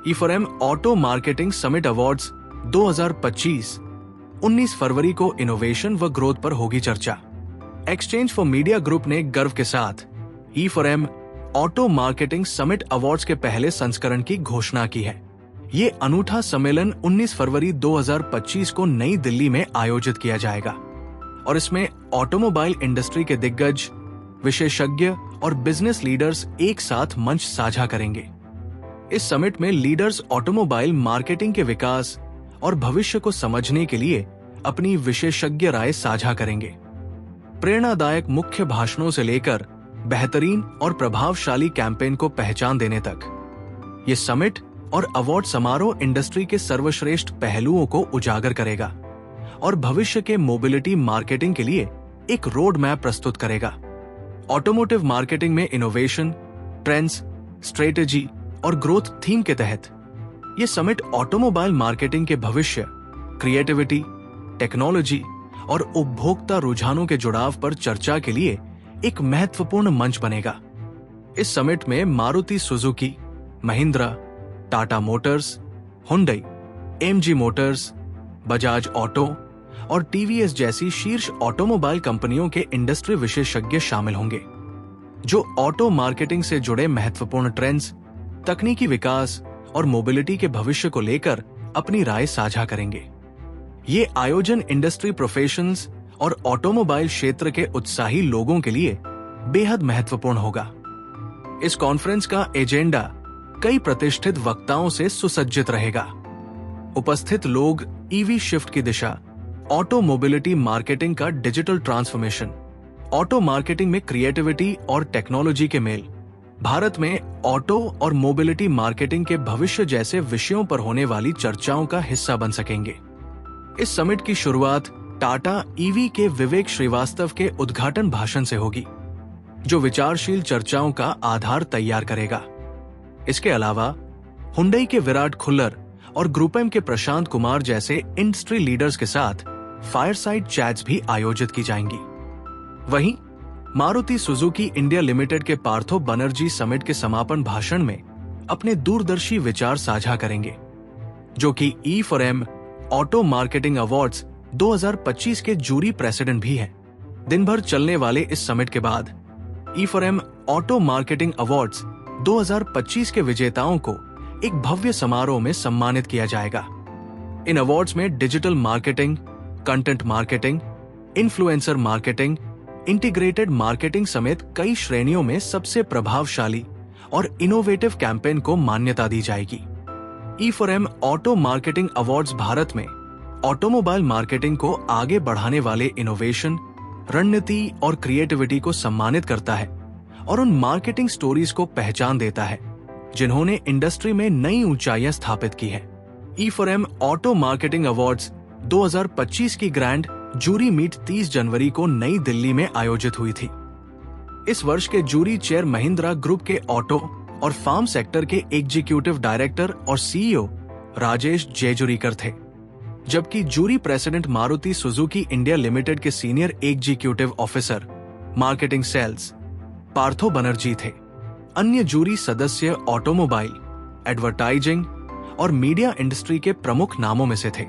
E4M auto marketing summit awards 2025 19 फरवरी को innovation व growth पर होगी चर्चा। एक्सचेंज फॉर मीडिया ग्रुप ने गर्व के साथ E4M auto marketing summit awards के पहले संस्करण की घोषणा की है। ये अनूठा सम्मेलन 19 फरवरी 2025 को नई दिल्ली में आयोजित किया जाएगा और इसमें ऑटोमोबाइल इंडस्ट्री के दिग्गज, विशेषज्ञ और बिजनेस लीडर्स एक साथ मंच साझा करेंगे। इस समिट में लीडर्स ऑटोमोबाइल मार्केटिंग के विकास और भविष्य को समझने के लिए अपनी विशेषज्ञ राय साझा करेंगे। प्रेरणादायक मुख्य भाषणों से लेकर बेहतरीन और प्रभावशाली कैंपेन को पहचान देने तक ये समिट और अवार्ड समारोह इंडस्ट्री के सर्वश्रेष्ठ पहलुओं को उजागर करेगा और भविष्य के मोबिलिटी मार्केटिंग के लिए एक रोड मैप प्रस्तुत करेगा। ऑटोमोटिव मार्केटिंग में इनोवेशन, ट्रेंड्स, स्ट्रेटेजी और ग्रोथ थीम के तहत ये समिट ऑटोमोबाइल मार्केटिंग के भविष्य, क्रिएटिविटी, टेक्नोलॉजी और उपभोक्ता रुझानों के जुड़ाव पर चर्चा के लिए एक महत्वपूर्ण मंच बनेगा। इस समिट में Maruti Suzuki, Mahindra, Tata Motors, Hyundai, MG Motors, Bajaj auto और टीवीएस जैसी शीर्ष ऑटोमोबाइल कंपनियों के इंडस्ट्री विशेषज्ञ शामिल होंगे, जो ऑटो मार्केटिंग से जुड़े महत्वपूर्ण ट्रेंड्स, तकनीकी विकास और मोबिलिटी के भविष्य को लेकर अपनी राय साझा करेंगे। ये आयोजन इंडस्ट्री प्रोफेशनल्स और ऑटोमोबाइल क्षेत्र के उत्साही लोगों के लिए बेहद महत्वपूर्ण होगा। इस कॉन्फ्रेंस का एजेंडा कई प्रतिष्ठित वक्ताओं से सुसज्जित रहेगा। उपस्थित लोग ईवी शिफ्ट की दिशा, ऑटो मोबिलिटी मार्केटिंग का डिजिटल ट्रांसफॉर्मेशन, ऑटो मार्केटिंग में क्रिएटिविटी और टेक्नोलॉजी के मेल, भारत में ऑटो और मोबिलिटी मार्केटिंग के भविष्य जैसे विषयों पर होने वाली चर्चाओं का हिस्सा बन सकेंगे। इस समिट की शुरुआत टाटा ईवी के विवेक श्रीवास्तव के उद्घाटन भाषण से होगी, जो विचारशील चर्चाओं का आधार तैयार करेगा। इसके अलावा हुंडई के विराट खुल्लर और ग्रुप एम के प्रशांत कुमार जैसे इंडस्ट्री लीडर्स के साथ फायरसाइड चैट्स भी आयोजित की जाएंगी। वहीं मारुति सुजुकी इंडिया लिमिटेड के पार्थो बनर्जी समिट के समापन भाषण में अपने दूरदर्शी विचार साझा करेंगे, जो कि E4M ऑटो मार्केटिंग अवार्ड्स 2025 के जूरी प्रेसिडेंट भी हैं। दिन भर चलने वाले इस समिट के बाद E4M ऑटो मार्केटिंग अवार्ड्स 2025 के विजेताओं को एक भव्य समारोह में सम्मानित किया जाएगा। इन अवार्ड्स में digital marketing, content marketing, influencer marketing, integrated marketing समेत कई श्रेणियों में सबसे प्रभावशाली और इनोवेटिव कैंपेन को मान्यता दी जाएगी। E4M auto marketing awards Bharat में ऑटोमोबाइल मार्केटिंग को आगे बढ़ाने वाले इनोवेशन, रणनीति और क्रिएटिविटी को सम्मानित करता है और उन मार्केटिंग स्टोरीज को पहचान देता है जिन्होंने इंडस्ट्री में नई ऊंचाइयां स्थापित की है। E4M ऑटो मार्केटिंग अवार्ड्स 2025 की ग्रैंड जूरी मीट 30 जनवरी को नई दिल्ली में आयोजित हुई थी। इस वर्ष के जूरी चेयर महिंद्रा ग्रुप के ऑटो और फार्म सेक्टर के एग्जीक्यूटिव डायरेक्टर और CEO राजेश जेजुरीकर थे, जबकि jury president Maruti Suzuki India limited के senior executive officer marketing sales Partho Banerjee थे। अन्य जूरी सदस्य ऑटोमोबाइल, एडवर्टाइजिंग और मीडिया इंडस्ट्री के प्रमुख नामों में से थे।